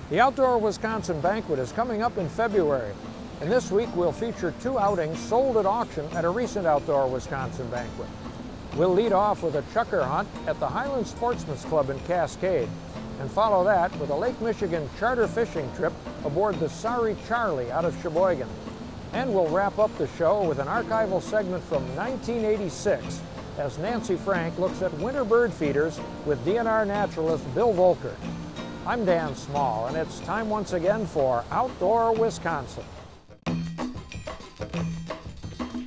The Outdoor Wisconsin Banquet is coming up in February, and this week we'll feature 2 outings sold at auction at a recent Outdoor Wisconsin Banquet. We'll lead off with a chukar hunt at the Highlands Sportsman's Club in Cascade, and follow that with a Lake Michigan charter fishing trip aboard the Sorry Charlie out of Sheboygan. And we'll wrap up the show with an archival segment from 1986 as Nancy Frank looks at winter bird feeders with DNR naturalist Bill Volker. I'm Dan Small, and it's time once again for Outdoor Wisconsin.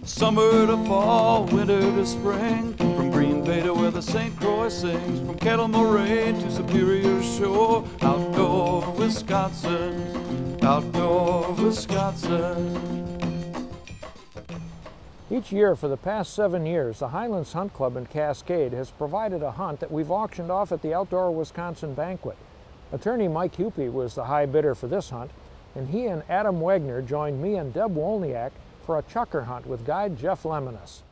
Summer to fall, winter to spring, from Green Bay to where the St. Croix sings, from Kettle Moraine to Superior Shore, Outdoor Wisconsin, Outdoor Wisconsin. Each year for the past 7 years, the Highlands Hunt Club in Cascade has provided a hunt that we've auctioned off at the Outdoor Wisconsin Banquet. Attorney Mike Hupy was the high bidder for this hunt, and he and Adam Wegner joined me and Deb Wolniak for a chukar hunt with guide Jeff Lemonis.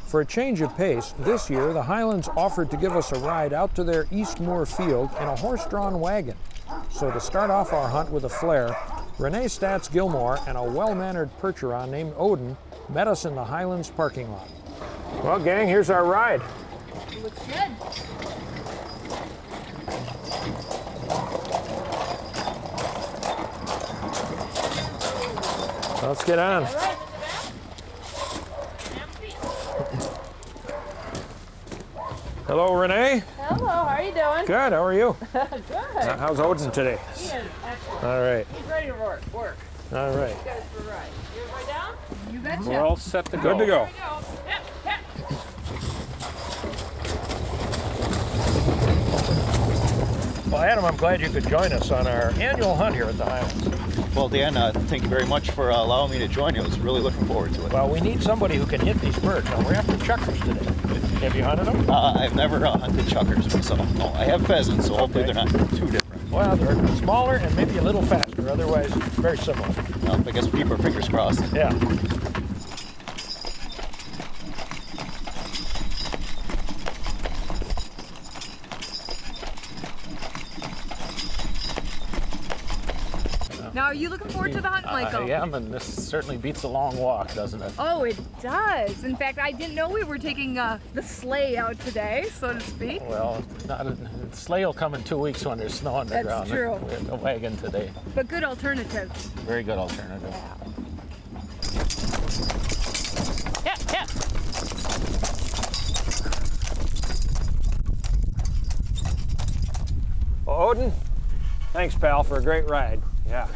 For a change of pace, this year the Highlands offered to give us a ride out to their East Moor field in a horse-drawn wagon. So to start off our hunt with a flare, Renee Statz Gilmore and a well-mannered percheron named Odin met us in the Highlands parking lot. Well, gang, here's our ride. Looks good. Let's get on. All right. Hello, Renee. Hello, how are you doing? Good, how are you? Good. How's Odin today? He is excellent. All right. He's ready to work. All right. You guys for a ride. You everybody down? You betcha. We're all set to go. Good to go. Here we go. Yep, yep. Well, Adam, I'm glad you could join us on our annual hunt here at the Highlands. Well, Dan, thank you very much for allowing me to join you. I was really looking forward to it. Well, we need somebody who can hit these birds. Now, we're after chukars today. Have you hunted them? I've never hunted chukars myself. No, I have pheasants, so hopefully they're not too different. Well, they're smaller and maybe a little faster. Otherwise, very similar. Well, I guess we'll keep our fingers crossed. Yeah. Now, are you looking forward to the hunt, Michael? I am, and this certainly beats a long walk, doesn't it? Oh, it does. In fact, I didn't know we were taking the sleigh out today, so to speak. Well, the sleigh will come in 2 weeks when there's snow on the ground. That's true. We have a wagon today. But good alternative. Very good alternative. Yeah, yeah. Well, Odin, thanks, pal, for a great ride. Yeah.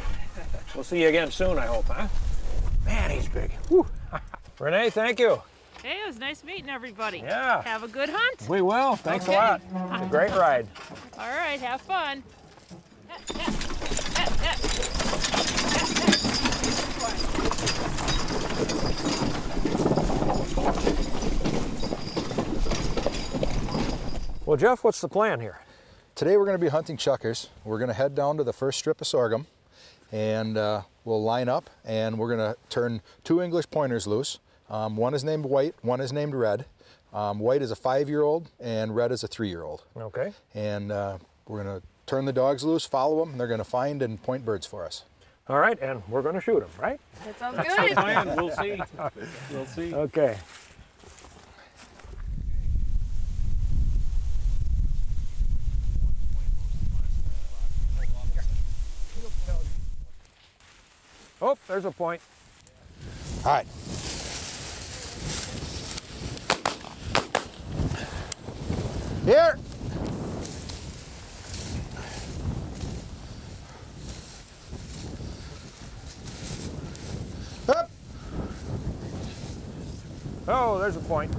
We'll see you again soon, I hope, huh? Man, he's big. Whew. Renee, thank you. Hey, it was nice meeting everybody. Yeah. Have a good hunt. We will. Thanks a lot. It's a great ride. All right, have fun. Well, Jeff, what's the plan here? Today we're going to be hunting chukars. We're going to head down to the first strip of sorghum, and we'll line up, and we're going to turn 2 English pointers loose. One is named White, one is named Red. White is a 5-year-old, and Red is a 3-year-old. Okay. And we're going to turn the dogs loose, follow them, and they're going to find and point birds for us. All right, and we're going to shoot them, right? That sounds good. Plan, we'll see. We'll see. Okay. Oh, there's a point. All right. Here. Up. Oh, there's a point.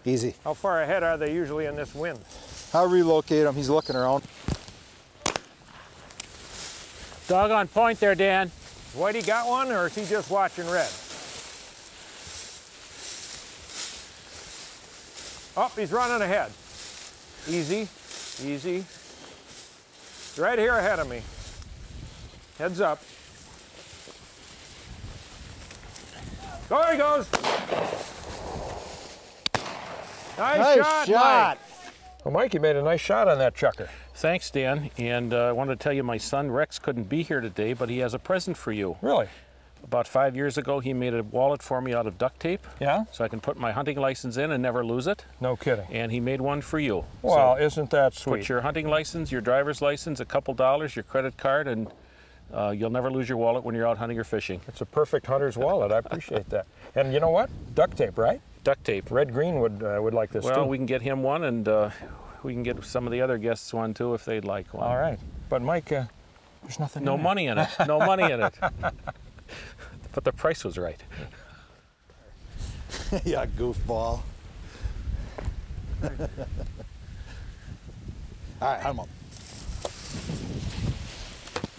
Easy. How far ahead are they usually in this wind? I'll relocate him. He's looking around. Dog on point there, Dan. Whitey got one, or is he just watching Red? Oh, he's running ahead. Easy, easy. He's right here ahead of me. Heads up. There he goes. Nice shot, Mike. Well, Mike, you made a nice shot on that chukar. Thanks, Dan. And I wanted to tell you my son Rex couldn't be here today, but he has a present for you. Really? About 5 years ago, he made a wallet for me out of duct tape. Yeah? So I can put my hunting license in and never lose it. No kidding. And he made one for you. Well, so isn't that sweet? put your hunting license, your driver's license, a couple dollars, your credit card, and you'll never lose your wallet when you're out hunting or fishing. It's a perfect hunter's wallet. I appreciate that. And you know what? Duct tape, right? Duct tape. Red Green would like this too. Well, we can get him one, and we can get some of the other guests one too if they'd like one. All right. But Mike, there's nothing. No money in it. No money in it. But the price was right. Yeah, goofball. All right, hunt him up.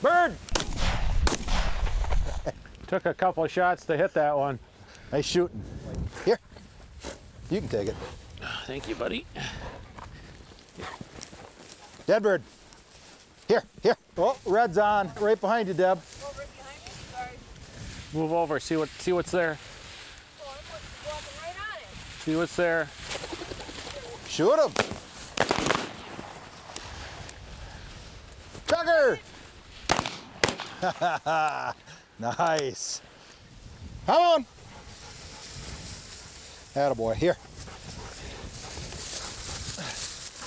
Bird! Took a couple of shots to hit that one. Nice shooting. Here, you can take it. Thank you, buddy. Dead bird. Here. Oh, red's on, right behind you, Deb. Oh, right behind me? Sorry. Move over, see what's there. Oh, I'm walking right on it. See what's there. Shoot him. Chukar! Nice. Come on. Attaboy, here.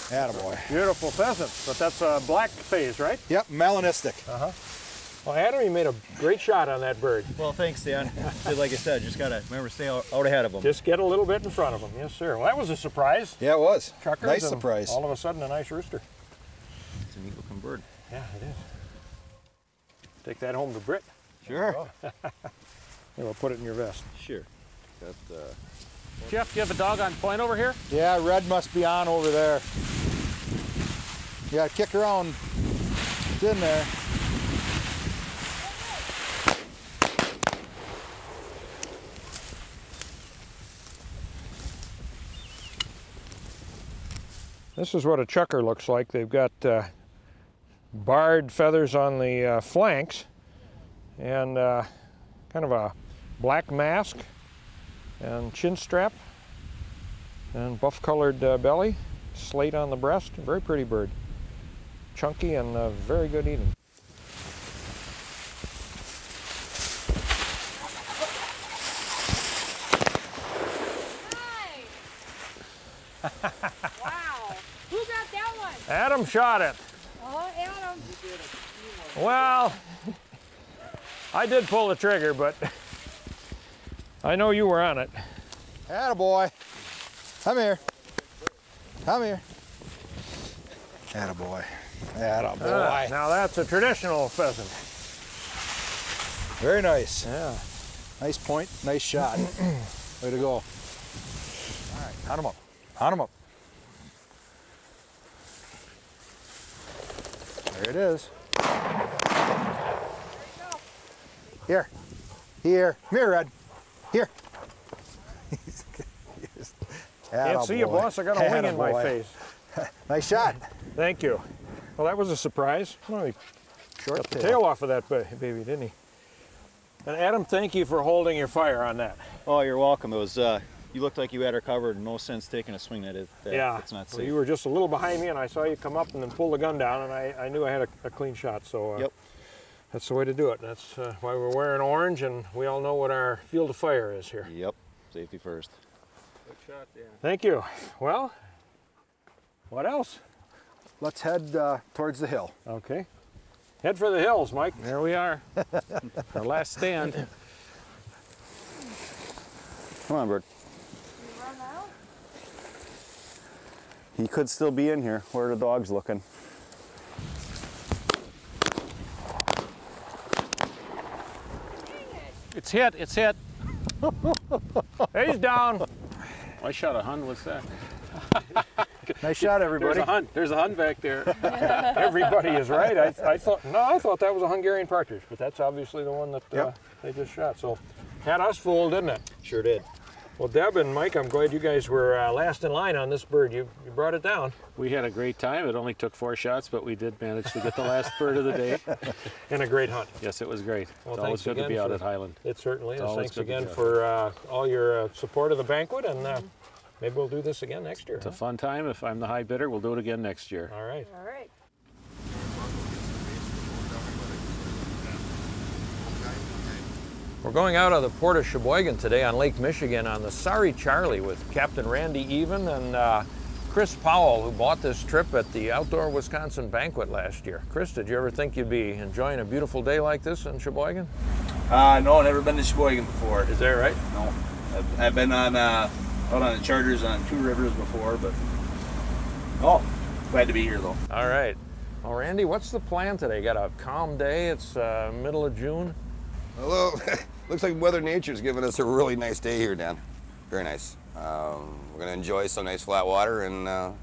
Attaboy. Beautiful pheasant, but that's a black phase, right? Yep, melanistic. Well, Adam, you made a great shot on that bird. Well, thanks, Dan. Like I said, just gotta remember stay out ahead of them. Just get a little bit in front of him. Yes, sir. Well, that was a surprise. Yeah, it was. Chukars Nice and surprise. All of a sudden, a nice rooster. It's a neat looking bird. Yeah, it is. Take that home to Britt. Sure. And we'll put it in your vest. Sure. Got, Jeff, do you have a dog on point over here? Yeah, red must be on over there. You gotta kick around. It's in there. This is what a chukar looks like. They've got barred feathers on the flanks and kind of a black mask and chin strap and buff colored belly, slate on the breast. Very pretty bird. Chunky and very good eating. Wow. Who got that one? Adam shot it. Oh, Adam. Well, I did pull the trigger, but I know you were on it. Attaboy. Come here. Come here. Attaboy. Attaboy. Now that's a traditional pheasant. Very nice. Yeah. Nice point, nice shot. Way to go. All right, hunt him up. Hunt him up. There it is. Here. Here. Come here, Red. Here. Can't see you, boss. I got a wing in my face. Nice shot. Thank you. Well, that was a surprise. Well, he Short got the tail off of that baby, didn't he? And Adam, thank you for holding your fire on that. oh, you're welcome. It was. You looked like you had her covered. No sense taking a swing at it. Yeah. It's not safe. Well, you were just a little behind me, and I saw you come up and then pull the gun down, and I knew I had a clean shot. So Yep. that's the way to do it. That's why we're wearing orange, and we all know what our field of fire is here. Yep. Safety first. Good shot, Dan. Thank you. Well, what else? Let's head towards the hill. Okay. Head for the hills, Mike. There we are. Our last stand. Come on, bird. You run out? He could still be in here. Where are the dogs looking? It's hit. It's hit. He's down. I shot a hun. What's that? Nice shot, There's everybody. a hun. There's a hun back there. Everybody is right. I thought that was a Hungarian partridge, but that's obviously the one that they just shot. So had us fooled, didn't it? Sure did. Well, Deb and Mike, I'm glad you guys were last in line on this bird. You brought it down. We had a great time. It only took 4 shots, but we did manage to get the last bird of the day. And a great hunt. Yes, it was great. Well, It's always thanks good to again be out for- at Highland. It certainly is. always Thanks good to again be out. for all your support of the banquet, and Maybe we'll do this again next year. It's a fun time. If I'm the high bidder, we'll do it again next year. All right. All right. We're going out of the port of Sheboygan today on Lake Michigan on the Sorry Charlie with Captain Randy Even and Chris Powell, who bought this trip at the Outdoor Wisconsin Banquet last year. Chris, did you ever think you'd be enjoying a beautiful day like this in Sheboygan? No, never been to Sheboygan before. Is that right? No. I've been on out on the charters on 2 rivers before, but glad to be here though. All right. Well, Randy, what's the plan today? Got a calm day. It's middle of June. Hello. Looks like Mother Nature's giving us a really nice day here, Dan. Very nice. We're going to enjoy some nice flat water and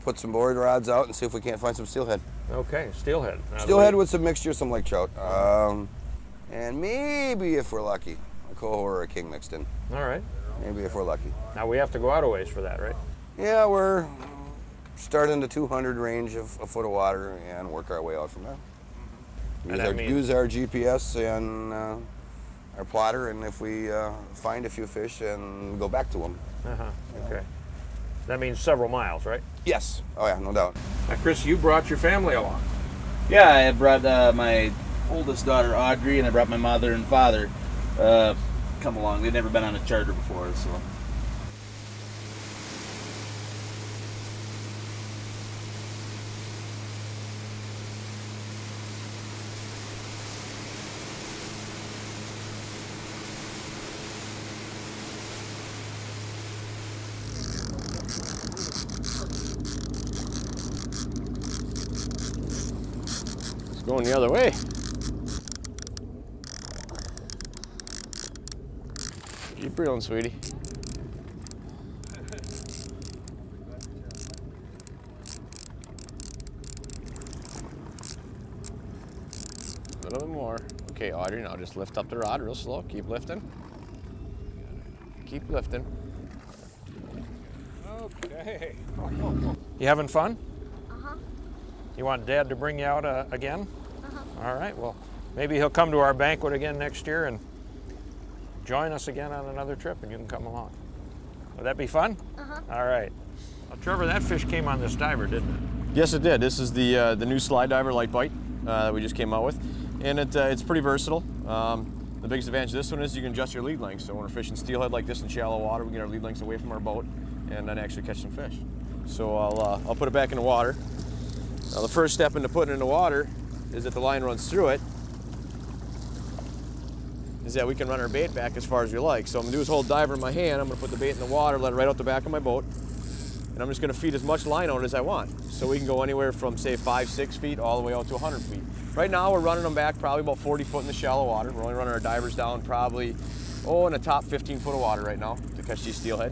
put some board rods out and see if we can't find some steelhead. Okay, steelhead. Steelhead with some mixture, some lake trout. And maybe, if we're lucky, a coho or a king mixed in. All right. Maybe if we're lucky. Now we have to go out a ways for that, right? Yeah, we're starting the 200 range of a foot of water and work our way out from there. Use our GPS and our plotter, and if we find a few fish, and go back to them. Okay. That means several miles, right? Yes. Oh yeah, no doubt. Now, Chris, you brought your family along. Yeah, I brought my oldest daughter Audrey, and I brought my mother and father come along. They'd never been on a charter before, so. Going the other way. Keep reeling, sweetie. A little bit more. Okay, Audrey, now just lift up the rod real slow. Keep lifting. Keep lifting. Okay. You having fun? You want Dad to bring you out again? All right, well, maybe he'll come to our banquet again next year and join us again on another trip, and you can come along. Would that be fun? All right. Well, Trevor, that fish came on this diver, didn't it? Yes, it did. This is the new slide diver light bite that we just came out with, and it's pretty versatile. The biggest advantage of this one is you can adjust your lead length. So when we're fishing steelhead like this in shallow water, we get our lead lengths away from our boat and then actually catch some fish. So I'll put it back in the water. Now the first step into putting it in the water is that the line runs through it, is that we can run our bait back as far as we like. So I'm gonna do this whole diver in my hand. I'm gonna put the bait in the water, let it right out the back of my boat, and I'm just gonna feed as much line on it as I want. So we can go anywhere from say 5-6 feet all the way out to 100 feet. Right now we're running them back probably about 40 foot in the shallow water. We're only running our divers down probably, in the top 15 foot of water right now to catch these steelhead.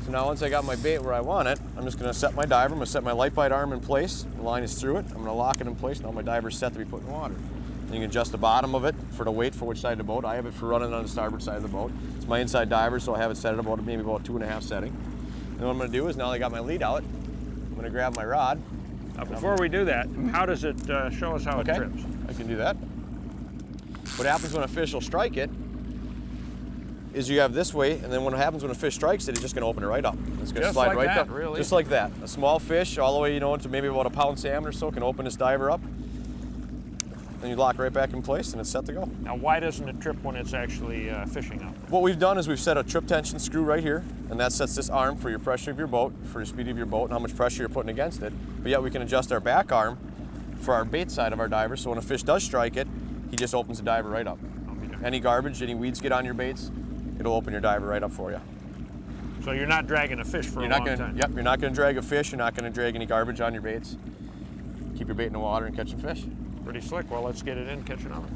So now once I got my bait where I want it, I'm just gonna set my diver, I'm gonna set my light bite arm in place, the line is through it, I'm gonna lock it in place, now my diver's set to be put in the water. And you can adjust the bottom of it for the weight for which side of the boat. I have it for running on the starboard side of the boat. It's my inside diver, so I have it set at about maybe about 2.5 setting. And what I'm gonna do is now that I got my lead out, I'm gonna grab my rod. Now before we do that, how does it show us how it trips? I can do that. What happens when a fish will strike it is you have this way, and then what happens when a fish strikes it, it's just going to open it right up. It's going to slide right up, really? Just like that. A small fish, all the way, to maybe about a pound salmon or so, can open this diver up. Then you lock right back in place, and it's set to go. Now, why doesn't it trip when it's actually fishing out? What we've done is we've set a trip tension screw right here, and that sets this arm for your pressure of your boat, for the speed of your boat, and how much pressure you're putting against it. But yet we can adjust our back arm for our bait side of our diver, so when a fish does strike it, he just opens the diver right up. Any garbage, any weeds get on your baits, it'll open your diver right up for you. So you're not dragging a fish for a long time? Yep, you're not going to drag a fish, you're not going to drag any garbage on your baits. Keep your bait in the water and catch some fish. Pretty slick. Well, let's get it in, catch another.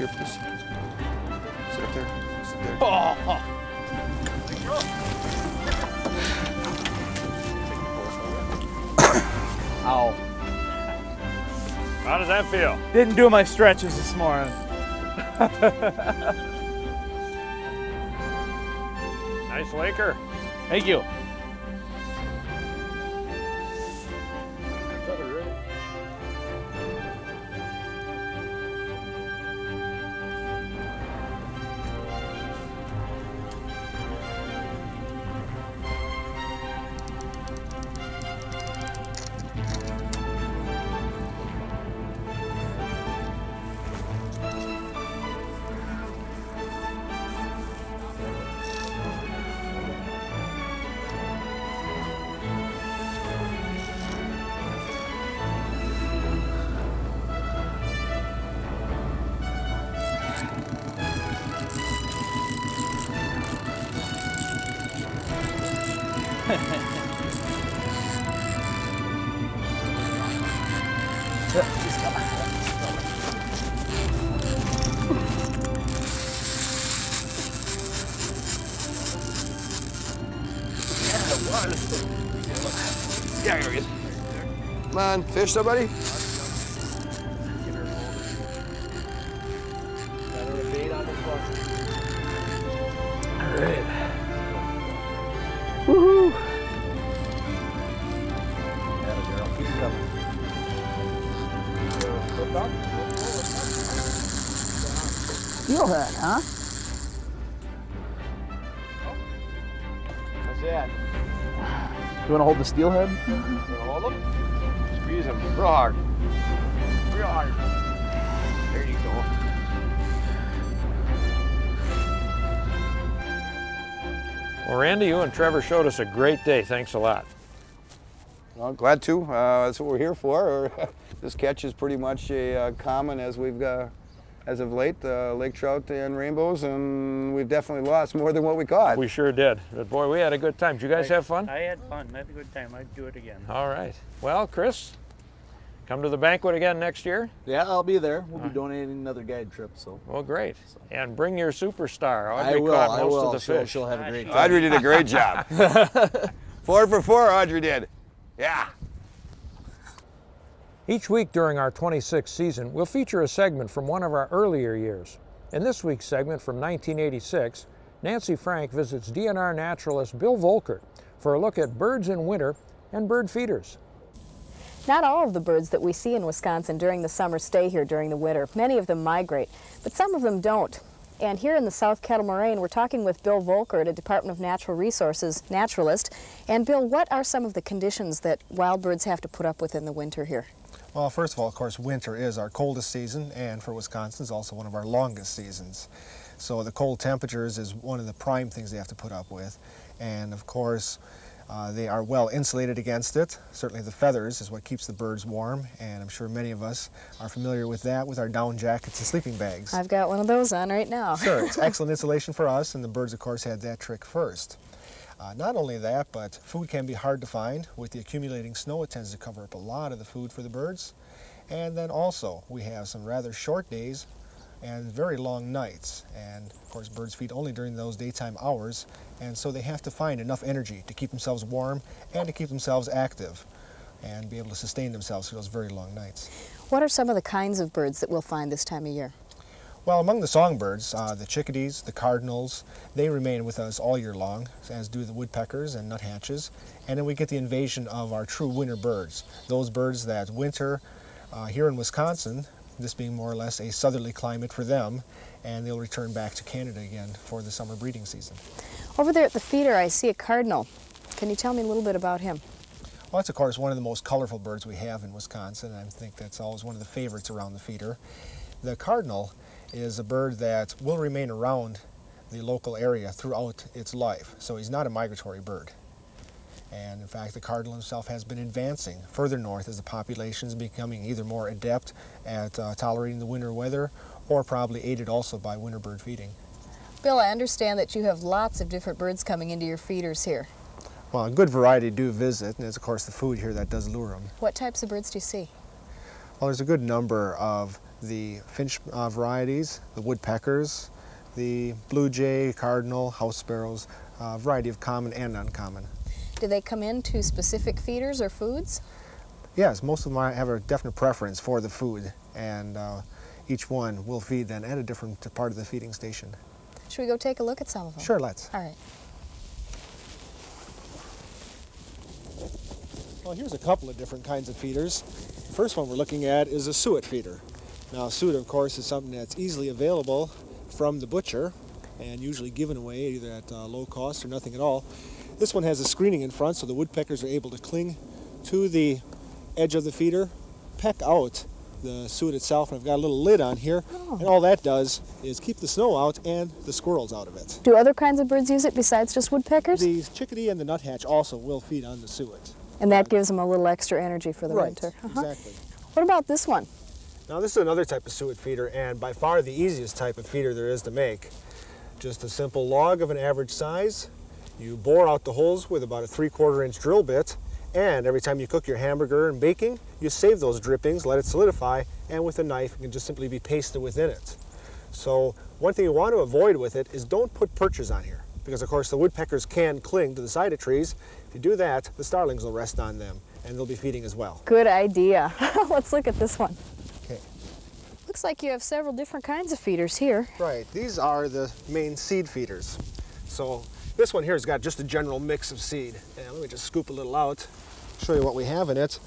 Here, please. Sit up there. Sit there. Oh. Ow. How does that feel? Didn't do my stretches this morning. Nice Laker. Thank you. Yeah, here he is. Come on, fish somebody. Alright. Woohoo! Keep it coming. Steelhead, huh? How's that? You want to hold the steelhead? You want to hold him? Squeeze him real hard. Real hard. There you go. Well, Randy, you and Trevor showed us a great day. Thanks a lot. Well, glad to. That's what we're here for. This catch is pretty much common as we've got, as of late, lake trout and rainbows, and we've definitely lost more than what we caught. We sure did. But boy, we had a good time. Did you guys have fun? I had fun. I had a good time. I'd do it again. All right. Well, Chris, come to the banquet again next year? Yeah, I'll be there. We'll be donating another guide trip, so. Well, great. And bring your superstar. I Audrey will. caught I most will. of the fish. She'll have a great time. Audrey did a great job. 4 for 4, Audrey did. Yeah. Each week during our 26th season, we'll feature a segment from one of our earlier years. In this week's segment from 1986, Nancy Frank visits DNR naturalist Bill Volkert for a look at birds in winter and bird feeders. Not all of the birds that we see in Wisconsin during the summer stay here during the winter. Many of them migrate, but some of them don't. And here in the South Kettle Moraine, we're talking with Bill Volkert, a Department of Natural Resources naturalist. And Bill, what are some of the conditions that wild birds have to put up with in the winter here? Well, first of all, of course, winter is our coldest season, and for Wisconsin is also one of our longest seasons. So the cold temperatures is one of the prime things they have to put up with. And of course, they are well insulated against it. Certainly the feathers is what keeps the birds warm, and I'm sure many of us are familiar with that with our down jackets and sleeping bags. I've got one of those on right now. Sure, it's excellent insulation for us, and the birds, of course, had that trick first. Not only that, but food can be hard to find. With the accumulating snow, it tends to cover up a lot of the food for the birds. And then also, we have some rather short days and very long nights. And of course, birds feed only during those daytime hours, and so they have to find enough energy to keep themselves warm and to keep themselves active and be able to sustain themselves through those very long nights. What are some of the kinds of birds that we'll find this time of year? Well, among the songbirds, the chickadees, the cardinals, they remain with us all year long, as do the woodpeckers and nuthatches. And then we get the invasion of our true winter birds, those birds that winter here in Wisconsin, this being more or less a southerly climate for them, and they'll return back to Canada again for the summer breeding season. Over there at the feeder, I see a cardinal. Can you tell me a little bit about him? Well, that's of course one of the most colorful birds we have in Wisconsin, and I think that's always one of the favorites around the feeder. The cardinal is a bird that will remain around the local area throughout its life, so he's not a migratory bird. And in fact, the cardinal himself has been advancing further north as the population is becoming either more adept at tolerating the winter weather, or probably aided also by winter bird feeding. Bill, I understand that you have lots of different birds coming into your feeders here. Well, a good variety do visit, and it's of course the food here that does lure them. What types of birds do you see? Well, there's a good number of the finch varieties, the woodpeckers, the blue jay, cardinal, house sparrows, a variety of common and uncommon. Do they come into specific feeders or foods? Yes, most of them have a definite preference for the food, and each one will feed then at a different part of the feeding station. Should we go take a look at some of them? Sure, let's. All right. Well, here's a couple of different kinds of feeders. The first one we're looking at is a suet feeder. Now, suet, of course, is something that's easily available from the butcher and usually given away either at low cost or nothing at all. This one has a screening in front so the woodpeckers are able to cling to the edge of the feeder, peck out the suet itself, and I've got a little lid on here, and all that does is keep the snow out and the squirrels out of it. Do other kinds of birds use it besides just woodpeckers? The chickadee and the nuthatch also will feed on the suet. And that gives them a little extra energy for the winter. Exactly. What about this one? Now this is another type of suet feeder, and by far the easiest type of feeder there is to make. Just a simple log of an average size. You bore out the holes with about a 3/4 inch drill bit, and every time you cook your hamburger and baking, you save those drippings, let it solidify, and with a knife it can just simply be pasted within it. So one thing you want to avoid with it is don't put perches on here, because of course the woodpeckers can cling to the side of trees. If you do that, the starlings will rest on them, and they'll be feeding as well. Good idea. Let's look at this one. Okay. Looks like you have several different kinds of feeders here. Right, these are the main seed feeders. So this one here has got just a general mix of seed. And let me just scoop a little out, show you what we have in it.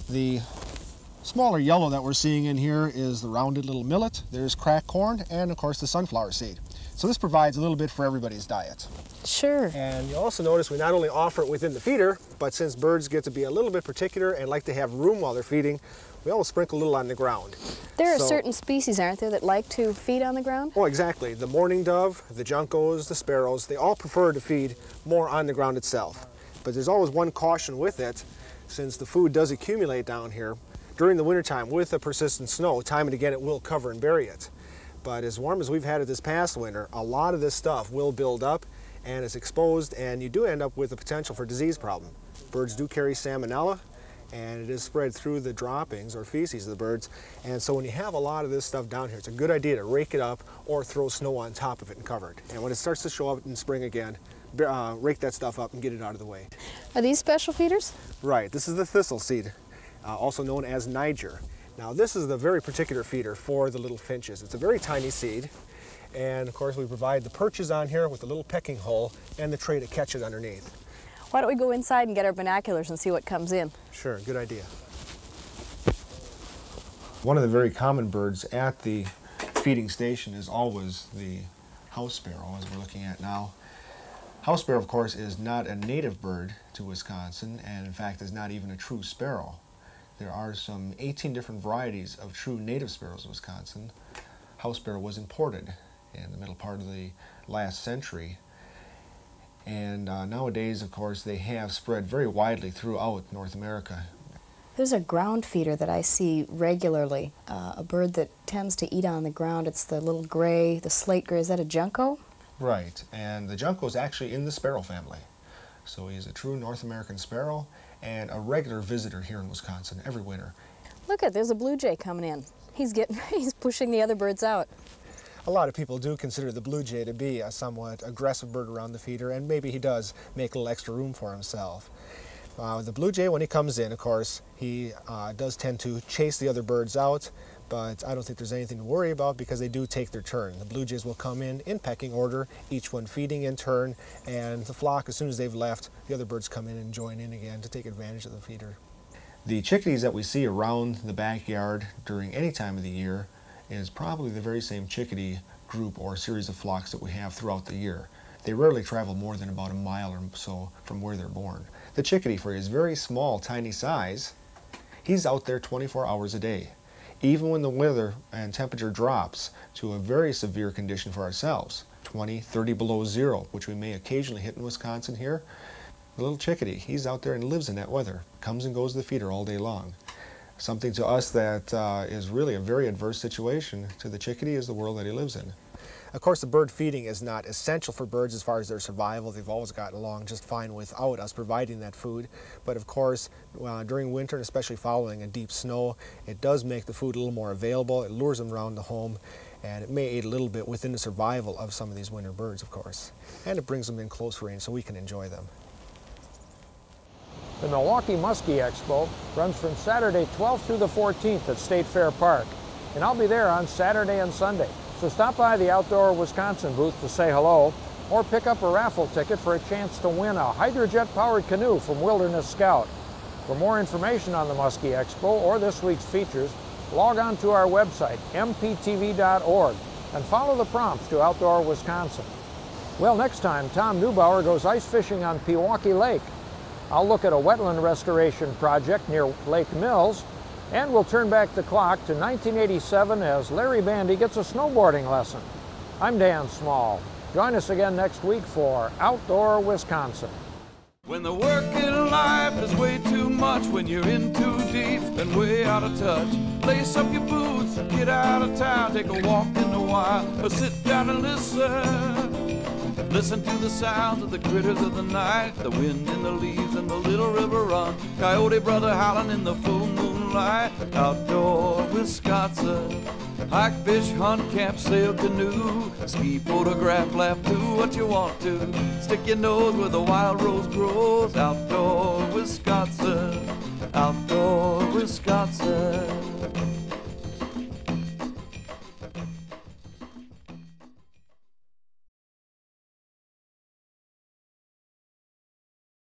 The smaller yellow that we're seeing in here is the rounded little millet. There's cracked corn, and of course the sunflower seed. So this provides a little bit for everybody's diet. Sure. And you also notice we not only offer it within the feeder, but since birds get to be a little bit particular and like to have room while they're feeding, we always sprinkle a little on the ground. There are certain species, aren't there, that like to feed on the ground? Oh, exactly. The mourning dove, the juncos, the sparrows, they all prefer to feed more on the ground itself. But there's always one caution with it, since the food does accumulate down here. During the wintertime, with the persistent snow, time and again it will cover and bury it. But as warm as we've had it this past winter, a lot of this stuff will build up and it's exposed, and you do end up with a potential for disease problem. Birds do carry salmonella, and it is spread through the droppings or feces of the birds. And so when you have a lot of this stuff down here, it's a good idea to rake it up or throw snow on top of it and cover it. And when it starts to show up in spring again, rake that stuff up and get it out of the way. Are these special feeders? Right, this is the thistle seed, also known as Niger. Now this is the very particular feeder for the little finches. It's a very tiny seed, and of course we provide the perches on here with a little pecking hole and the tray to catch it underneath. Why don't we go inside and get our binoculars and see what comes in? Sure, good idea. One of the very common birds at the feeding station is always the house sparrow, as we're looking at now. House sparrow, of course, is not a native bird to Wisconsin, and in fact is not even a true sparrow. There are some 18 different varieties of true native sparrows in Wisconsin. House sparrow was imported in the middle part of the last century. And nowadays, of course, they have spread very widely throughout North America. There's a ground feeder that I see regularly, a bird that tends to eat on the ground. It's the little gray, the slate gray. Is that a junco? Right, and the junco is actually in the sparrow family. So he's a true North American sparrow and a regular visitor here in Wisconsin every winter. Look there's a blue jay coming in. He's pushing the other birds out. A lot of people do consider the blue jay to be a somewhat aggressive bird around the feeder, and maybe he does make a little extra room for himself. The blue jay, when he comes in, of course, he does tend to chase the other birds out, but I don't think there's anything to worry about because they do take their turn. The blue jays will come in pecking order, each one feeding in turn, and the flock, as soon as they've left, the other birds come in and join in again to take advantage of the feeder. The chickadees that we see around the backyard during any time of the year is probably the very same chickadee group or series of flocks that we have throughout the year. They rarely travel more than about a mile or so from where they're born. The chickadee, for his very small, tiny size, he's out there 24 hours a day. Even when the weather and temperature drops to a very severe condition for ourselves, 20, 30 below zero, which we may occasionally hit in Wisconsin here, the little chickadee, he's out there and lives in that weather, comes and goes to the feeder all day long. Something to us that is really a very adverse situation to the chickadee is the world that he lives in. Of course, the bird feeding is not essential for birds as far as their survival. They've always gotten along just fine without us providing that food. But of course, during winter, and especially following a deep snow, it does make the food a little more available. It lures them around the home, and it may aid a little bit within the survival of some of these winter birds, of course. And it brings them in close range so we can enjoy them. The Milwaukee Muskie Expo runs from Saturday 12th through the 14th at State Fair Park, and I'll be there on Saturday and Sunday. So stop by the Outdoor Wisconsin booth to say hello, or pick up a raffle ticket for a chance to win a hydrojet-powered canoe from Wilderness Scout. For more information on the Muskie Expo or this week's features, log on to our website, mptv.org, and follow the prompts to Outdoor Wisconsin. Well, next time, Tom Neubauer goes ice fishing on Pewaukee Lake. I'll look at a wetland restoration project near Lake Mills, and we'll turn back the clock to 1987 as Larry Bandy gets a snowboarding lesson. I'm Dan Small. Join us again next week for Outdoor Wisconsin. When the work in life is way too much, when you're in too deep and way out of touch, lace up your boots and get out of town, take a walk in the wild, or sit down and listen. Listen to the sounds of the critters of the night, the wind in the leaves and the little river run, coyote brother howling in the full moonlight. Outdoor Wisconsin. Hike, fish, hunt, camp, sail, canoe, ski, photograph, laugh, do what you want to. Stick your nose where the wild rose grows. Outdoor Wisconsin. Outdoor Wisconsin.